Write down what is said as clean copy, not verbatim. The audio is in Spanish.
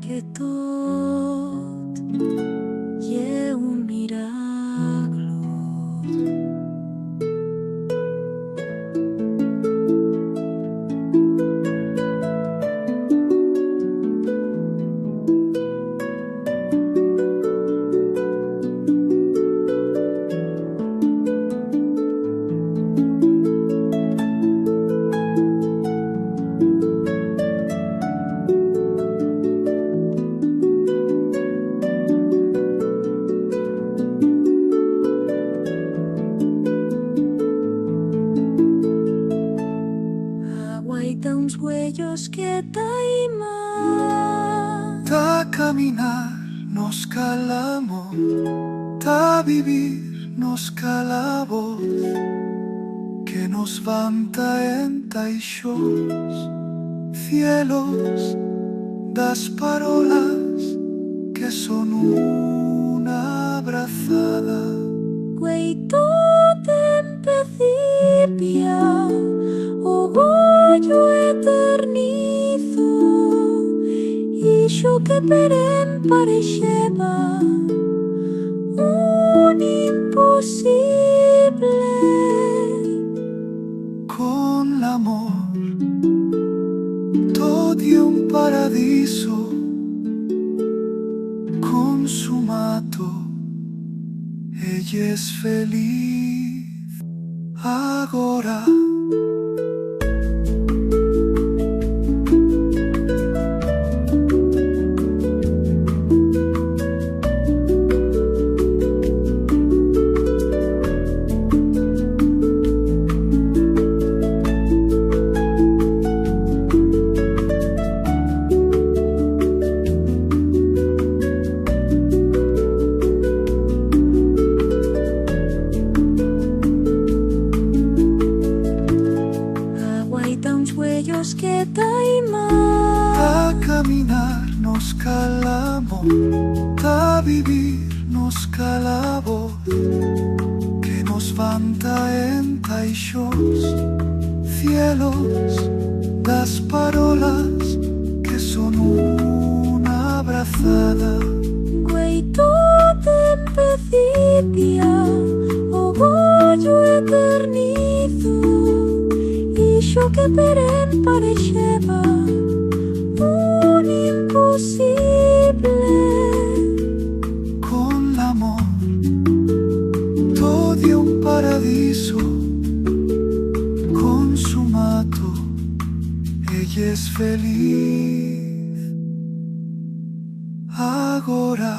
que tot ye un milagro. Aguaita uns huellos que taima. Ta caminar nos calamos, ta vivir nos calabos, que nos vanta en taixos, cielos das parolas que son una abrazada. Guaito tempecipia, orgullo eternizo, ixo que perem parexeba un imposible. Con l'amor tot è un paradiso consumato, ella es feliz agora. Huellos que taima. Ta caminar nos calamos, ta vivir nos calabos, que nos vanta en taixos, cielos das parolas que son una abrazada. Guaito tempecipia, orgullo eternizo, ixo que perem parexeba un imposible. Con l'amor tot è un paradiso consumato, ella es feliz agora.